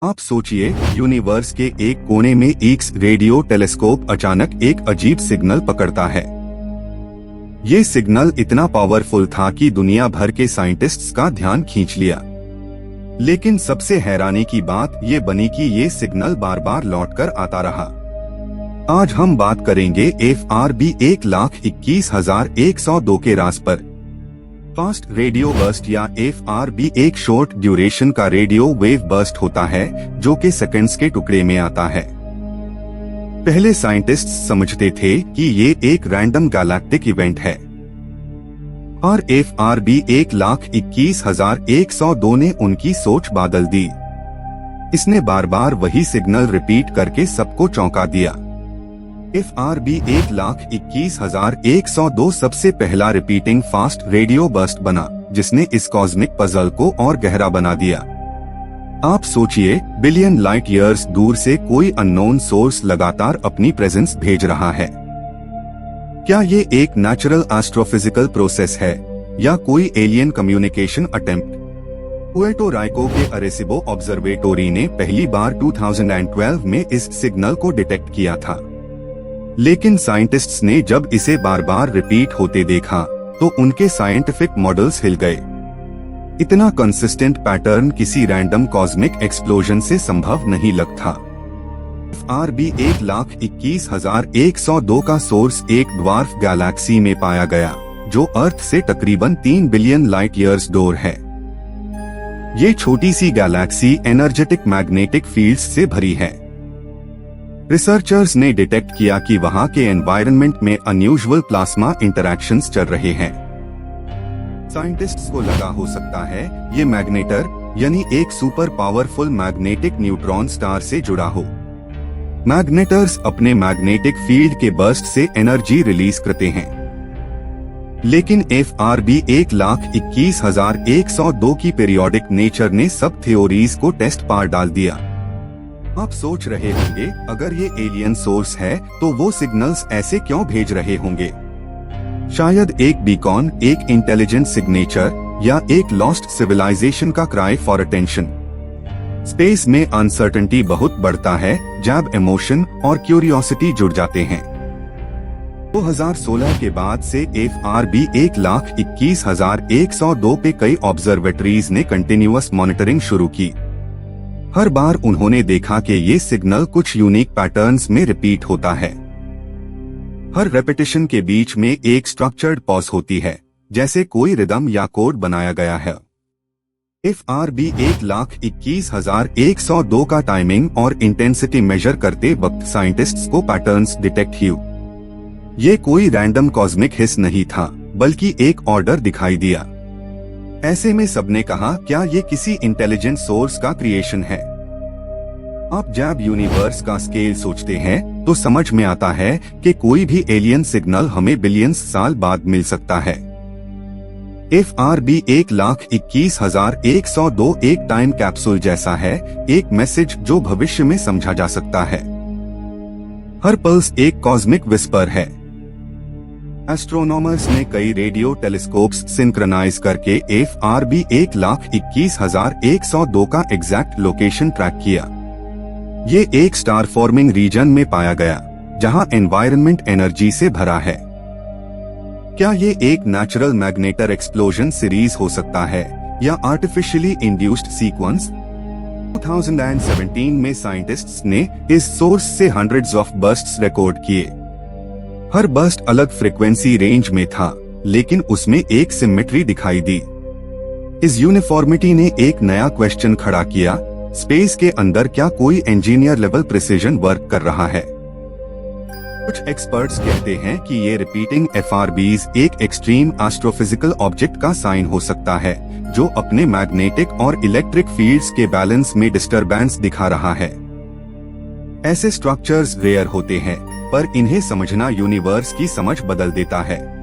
आप सोचिए, यूनिवर्स के एक कोने में एक्स रेडियो टेलीस्कोप अचानक एक अजीब सिग्नल पकड़ता है। ये सिग्नल इतना पावरफुल था कि दुनिया भर के साइंटिस्ट्स का ध्यान खींच लिया। लेकिन सबसे हैरानी की बात ये बनी कि ये सिग्नल बार बार लौटकर आता रहा। आज हम बात करेंगे FRB 1,21,102 के राज पर। फास्ट रेडियो बर्स्ट या FRB एक शॉर्ट ड्यूरेशन का रेडियो वेव बर्स्ट होता है जो कि सेकंड्स के टुकड़े में आता है। पहले साइंटिस्ट्स समझते थे कि ये एक रैंडम गैलेक्टिक इवेंट है, और FRB 1,21,102 ने उनकी सोच बदल दी। इसने बार बार वही सिग्नल रिपीट करके सबको चौंका दिया। FRB 1,21,102 सबसे पहला रिपीटिंग फास्ट रेडियो बर्स्ट बना, जिसने इस कॉस्मिक पजल को और गहरा बना दिया। आप सोचिए, बिलियन लाइट ईयर्स दूर से कोई अननोन सोर्स लगातार अपनी प्रेजेंस भेज रहा है। क्या ये एक नेचुरल एस्ट्रोफिजिकल प्रोसेस है या कोई एलियन कम्युनिकेशन अटेम्प्ट? पुएर्टो राइको के अरेसिबो ऑब्जर्वेटोरी ने पहली बार 2012 में इस सिग्नल को डिटेक्ट किया था। लेकिन साइंटिस्ट्स ने जब इसे बार बार रिपीट होते देखा तो उनके साइंटिफिक मॉडल्स हिल गए। इतना कंसिस्टेंट पैटर्न किसी रैंडम कॉस्मिक एक्सप्लोजन से संभव नहीं लगता। FRB 1,21,102 का सोर्स एक ड्वार्फ गैलेक्सी में पाया गया जो अर्थ से तकरीबन 3 बिलियन लाइट ईयर्स दूर है। ये छोटी सी गैलेक्सी एनर्जेटिक मैग्नेटिक फील्ड्स से भरी है। रिसर्चर्स ने डिटेक्ट किया कि वहां के एनवायरनमेंट में अनयूजुअल प्लाज्मा इंटरैक्शंस चल रहे हैं। साइंटिस्ट्स को लगा हो सकता है ये मैग्नेटर यानी एक super powerful magnetic neutron star से जुड़ा हो। मैग्नेटर्स अपने मैग्नेटिक फील्ड के बर्स्ट से एनर्जी रिलीज करते हैं। लेकिन FRB 1,21,102 की पीरियोडिक नेचर ने सब थ्योरीज को टेस्ट पार डाल दिया। आप सोच रहे होंगे, अगर ये एलियन सोर्स है तो वो सिग्नल्स ऐसे क्यों भेज रहे होंगे? शायद एक बीकॉन, एक इंटेलिजेंट सिग्नेचर या एक लॉस्ट सिविलाइजेशन का क्राई फॉर अटेंशन। स्पेस में अनसर्टेनिटी बहुत बढ़ता है जब इमोशन और क्यूरियोसिटी जुड़ जाते हैं। 2016 के बाद से FRB 1,21,102 पे कई ऑब्जर्वेटरीज ने कंटिन्यूअस मॉनिटरिंग शुरू की। हर बार उन्होंने देखा कि ये सिग्नल कुछ यूनिक पैटर्न्स में रिपीट होता है। हर रेपिटेशन के बीच में एक स्ट्रक्चर्ड पॉज होती है, जैसे कोई रिदम या कोड बनाया गया है। FRB 1,21,102 का टाइमिंग और इंटेंसिटी मेजर करते वक्त साइंटिस्ट्स को पैटर्न्स डिटेक्ट हुए। ये कोई रैंडम कॉस्मिक हिस नहीं था, बल्कि एक ऑर्डर दिखाई दिया। ऐसे में सबने कहा, क्या ये किसी इंटेलिजेंट सोर्स का क्रिएशन है? आप जब यूनिवर्स का स्केल सोचते हैं तो समझ में आता है कि कोई भी एलियन सिग्नल हमें बिलियंस साल बाद मिल सकता है। FRB 1,21,102 एक टाइम कैप्सूल जैसा है, एक मैसेज जो भविष्य में समझा जा सकता है। हर पल्स एक कॉस्मिक विस्पर है। एस्ट्रोनॉमर्स ने कई रेडियो टेलीस्कोप्स सिंक्रोनाइज करके FRB 1,21,102 का एग्जैक्ट लोकेशन ट्रैक किया। ये एक स्टार फॉर्मिंग रीजन में पाया गया जहां एनवायरनमेंट एनर्जी से भरा है। क्या ये एक नेचुरल मैग्नेटर एक्सप्लोजन सीरीज हो सकता है या आर्टिफिशियली इंड्यूस्ड सीक्वेंस? 2017 में साइंटिस्ट्स ने इस सोर्स से हंड्रेड्स ऑफ बर्स्ट्स रिकॉर्ड किए। हर बर्स्ट अलग फ्रीक्वेंसी रेंज में था, लेकिन उसमें एक सिमेट्री दिखाई दी। इस यूनिफॉर्मिटी ने एक नया क्वेश्चन खड़ा किया, स्पेस के अंदर क्या कोई इंजीनियर लेवल प्रिसीजन वर्क कर रहा है? कुछ एक्सपर्ट्स कहते हैं कि ये रिपीटिंग FRBs एक एक्सट्रीम एस्ट्रोफिजिकल ऑब्जेक्ट का साइन हो सकता है, जो अपने मैग्नेटिक और इलेक्ट्रिक फील्ड्स के बैलेंस में डिस्टरबेंस दिखा रहा है। ऐसे स्ट्रक्चर्स रेयर होते हैं, पर इन्हें समझना यूनिवर्स की समझ बदल देता है।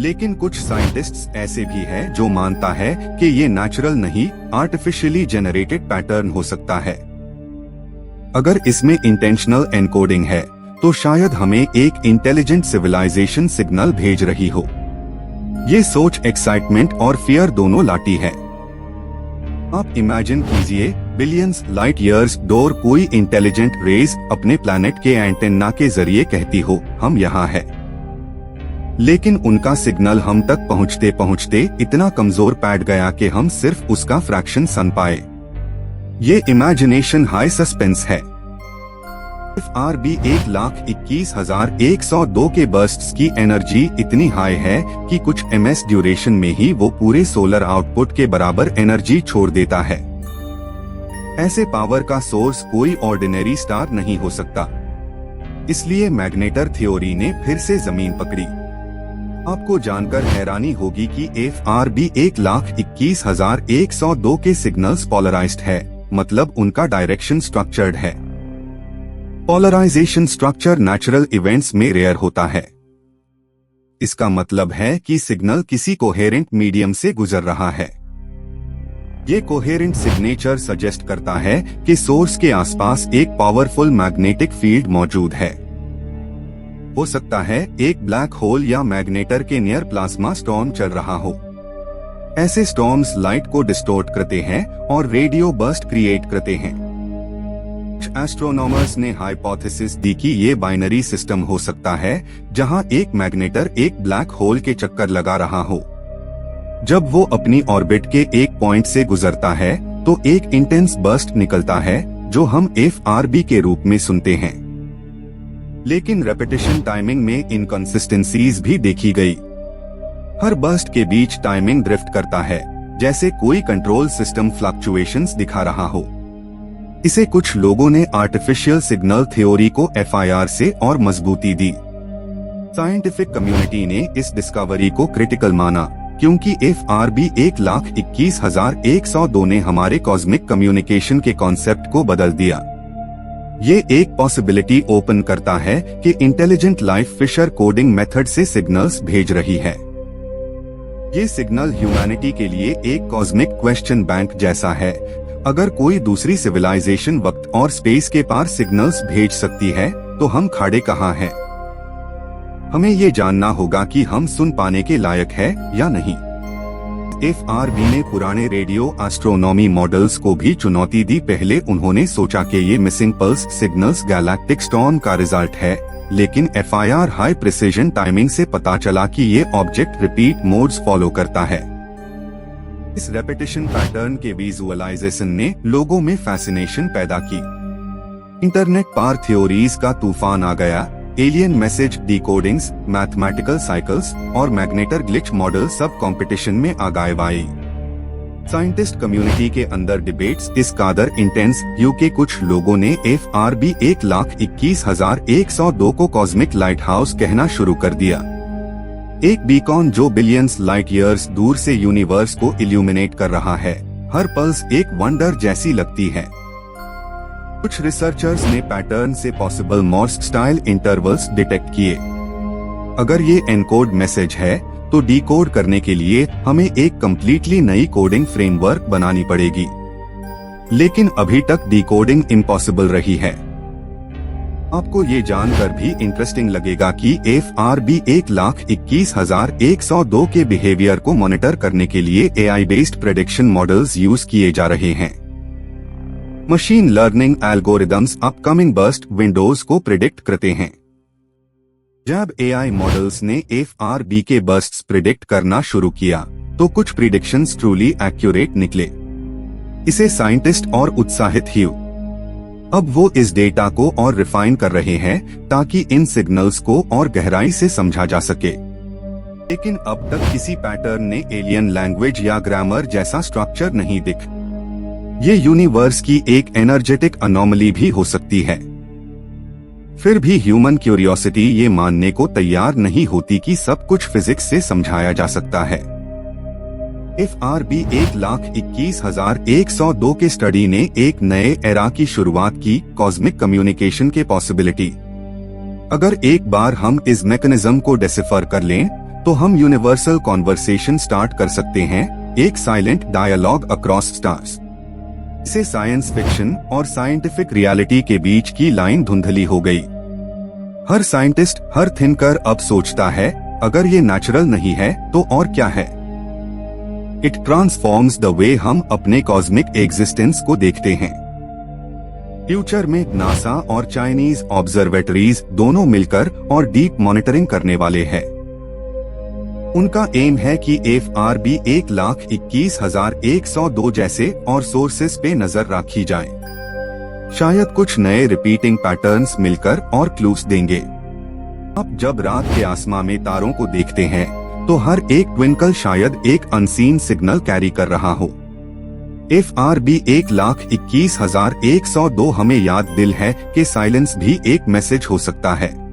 लेकिन कुछ साइंटिस्ट्स ऐसे भी हैं जो मानता है कि ये नेचुरल नहीं, आर्टिफिशियली जनरेटेड पैटर्न हो सकता है। अगर इसमें इंटेंशनल एनकोडिंग है तो शायद हमें एक इंटेलिजेंट सिविलाइजेशन सिग्नल भेज रही हो। ये सोच एक्साइटमेंट और फियर दोनों लाती है। आप इमेजिन कीजिए, बिलियंस लाइट ईयर्स दूर कोई इंटेलिजेंट रेज अपने प्लैनेट के एंटेना के जरिए कहती हो हम यहाँ है, लेकिन उनका सिग्नल हम तक पहुँचते पहुँचते इतना कमजोर पैड गया कि हम सिर्फ उसका फ्रैक्शन सुन पाए। ये इमेजिनेशन हाई सस्पेंस है। FRB 1,21,102 के बर्स्ट्स की एनर्जी इतनी हाई है कि कुछ ms ड्यूरेशन में ही वो पूरे सोलर आउटपुट के बराबर एनर्जी छोड़ देता है। ऐसे पावर का सोर्स कोई ऑर्डिनरी स्टार नहीं हो सकता। इसलिए मैग्नेटर थ्योरी ने फिर से जमीन पकड़ी। आपको जानकर हैरानी होगी कि FRB 1,21,102 के सिग्नल्स पोलराइज्ड है, मतलब उनका डायरेक्शन स्ट्रक्चर्ड है। पोलराइजेशन स्ट्रक्चर नेचुरल इवेंट्स में रेयर होता है। इसका मतलब है कि सिग्नल किसी कोहेरेंट मीडियम से गुजर रहा है। ये कोहेरेंट सिग्नेचर सजेस्ट करता है कि सोर्स के आसपास एक पावरफुल मैग्नेटिक फील्ड मौजूद है। हो सकता है एक ब्लैक होल या मैग्नेटर के नियर प्लाज्मा स्टॉर्म चल रहा हो। ऐसे स्टॉर्म्स लाइट को डिस्टोर्ट करते हैं और रेडियो बर्स्ट क्रिएट करते हैं। एस्ट्रोनॉमर्स ने हाइपोथेसिस दी कि ये बाइनरी सिस्टम हो सकता है, जहां एक मैग्नेटर एक ब्लैक होल के चक्कर लगा रहा हो। जब वो अपनी ऑर्बिट के एक पॉइंट से गुजरता है तो एक इंटेंस बर्स्ट निकलता है, जो हम FRB के रूप में सुनते हैं। लेकिन रेपिटेशन टाइमिंग में इनकंसिस्टेंसीज भी देखी गई। हर बर्स्ट के बीच टाइमिंग ड्रिफ्ट करता है, जैसे कोई कंट्रोल सिस्टम फ्लक्चुएशंस दिखा रहा हो। इसे कुछ लोगों ने आर्टिफिशियल सिग्नल थ्योरी को FIR से और मजबूती दी। साइंटिफिक कम्युनिटी ने इस डिस्कवरी को क्रिटिकल माना, क्योंकि FRB 1,21,102 ने हमारे कॉस्मिक कम्युनिकेशन के कॉन्सेप्ट को बदल दिया। ये एक पॉसिबिलिटी ओपन करता है कि intelligent life fisher coding method से सिग्नल्स भेज रही है। ये सिग्नल ह्यूमैनिटी के लिए एक कॉस्मिक क्वेश्चन बैंक जैसा है। अगर कोई दूसरी सिविलाइजेशन वक्त और स्पेस के पार सिग्नल्स भेज सकती है, तो हम खड़े कहाँ हैं? हमें ये जानना होगा कि हम सुन पाने के लायक है या नहीं। FRB ने पुराने रेडियो एस्ट्रोनॉमी मॉडल्स को भी चुनौती दी। पहले उन्होंने सोचा कि ये missing pulse signals galactic storm का रिजल्ट है, लेकिन FIR हाई प्रिसिजन टाइमिंग से पता चला कि ये ऑब्जेक्ट रिपीट मोड्स फॉलो करता है। इस रेपिटेशन पैटर्न के विजुअलाइजेशन ने लोगों में फैसिनेशन पैदा की। इंटरनेट पार थ्योरीज का तूफान आ गया। एलियन मैसेज डिकोडिंग्स, मैथमेटिकल साइकिल्स और मैग्नेटर ग्लिच मॉडल सब कंपटीशन में आगाए आई। साइंटिस्ट कम्युनिटी के अंदर डिबेट्स इस कादर इंटेंस कि कुछ लोगों ने FRB 1,21,102 को कॉस्मिक लाइट हाउस कहना शुरू कर दिया। एक बीकॉन जो बिलियंस लाइट ईयर्स दूर से यूनिवर्स को इल्यूमिनेट कर रहा है। हर पल्स एक वंडर जैसी लगती है। कुछ रिसर्चर्स ने पैटर्न से possible Moore's style intervals detect किए। अगर ये एनकोड मैसेज है, तो डिकोड करने के लिए हमें एक कम्प्लीटली नई कोडिंग फ्रेमवर्क बनानी पड़ेगी। लेकिन अभी तक डिकोडिंग इम्पॉसिबल रही है। आपको ये जानकर भी इंटरेस्टिंग लगेगा कि FRB 1,21,102 के बिहेवियर को मॉनिटर करने के लिए AI based prediction models use किए जा रहे हैं। Machine learning algorithms upcoming burst Windows को प्रिडिक्ट करते हैं। जब AI मॉडल्स ने FRB के बर्स्ट्स प्रिडिक्ट करना शुरू किया, तो कुछ प्रिडिक्शंस ट्रूली एक्यूरेट निकले। इसे साइंटिस्ट और उत्साहित हुए। अब वो इस डेटा को और रिफाइन कर रहे हैं ताकि इन सिग्नल्स को और गहराई से समझा जा सके। लेकिन अब तक किसी पैटर्न ने एलियन लैंग्वेज या ग्रामर जैसा स्ट्रक्चर नहीं दिख। ये यूनिवर्स की एक एनर्जेटिक अनोमली भी हो सकती है। फिर भी ह्यूमन क्यूरियोसिटी ये मानने को तैयार नहीं होती कि सब कुछ फिजिक्स से समझाया जा सकता है। FRB 1,21,102 के स्टडी ने एक नए एरा की शुरुआत की, कॉस्मिक कम्युनिकेशन के पॉसिबिलिटी। अगर एक बार हम इस मैकेनिज्म को डिसिफर कर लें, तो हम यूनिवर्सल कॉन्वर्सेशन स्टार्ट कर सकते हैं, एक साइलेंट डायलॉग अक्रॉस स्टार्स। इसे साइंस फिक्शन और साइंटिफिक रियलिटी के बीच की लाइन धुंधली हो गई। हर साइंटिस्ट, हर थिंकर अब सोचता है, अगर ये नेचुरल नहीं है तो और क्या है? इट ट्रांसफॉर्म्स द वे हम अपने कॉस्मिक एग्जिस्टेंस को देखते हैं। फ्यूचर में नासा और चाइनीज ऑब्जर्वेटरीज दोनों मिलकर और डीप मॉनिटरिंग करने वाले हैं। उनका एम है कि FRB 1,21,102 जैसे और सोर्सेस पे नजर रखी जाए। शायद कुछ नए रिपीटिंग पैटर्न्स मिलकर और क्लूज देंगे। अब जब रात के आसमां में तारों को देखते हैं तो हर एक ट्विंकल शायद एक अनसीन सिग्नल कैरी कर रहा हो। FRB 1,21,102 हमें याद दिल है कि साइलेंस भी एक मैसेज हो सकता है।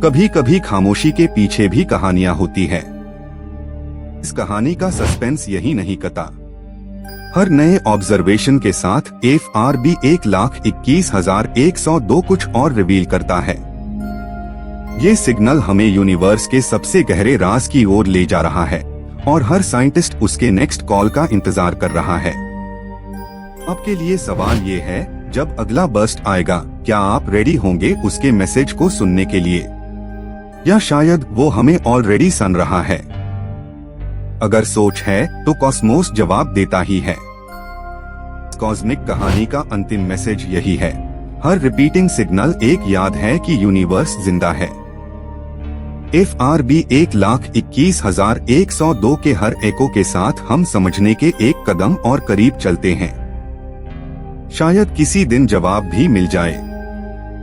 कभी कभी खामोशी के पीछे भी कहानियां होती है। इस कहानी का सस्पेंस यही नहीं कता। हर नए ऑब्जर्वेशन के साथ FRB 1,21,102 कुछ और रिवील करता है। ये सिग्नल हमें यूनिवर्स के सबसे गहरे राज की ओर ले जा रहा है और हर साइंटिस्ट उसके नेक्स्ट कॉल का इंतजार कर रहा है। आपके लिए सवाल ये है, जब अगला बर्स्ट आएगा क्या आप रेडी होंगे उसके मैसेज को सुनने के लिए, या शायद वो हमें ऑलरेडी सुन रहा है? अगर सोच है तो कॉस्मोस जवाब देता ही है। कॉस्मिक कहानी का अंतिम मैसेज यही है, हर रिपीटिंग सिग्नल एक याद है कि यूनिवर्स जिंदा है। FRB 1,21,102 के हर एको के साथ हम समझने के एक कदम और करीब चलते हैं। शायद किसी दिन जवाब भी मिल जाए।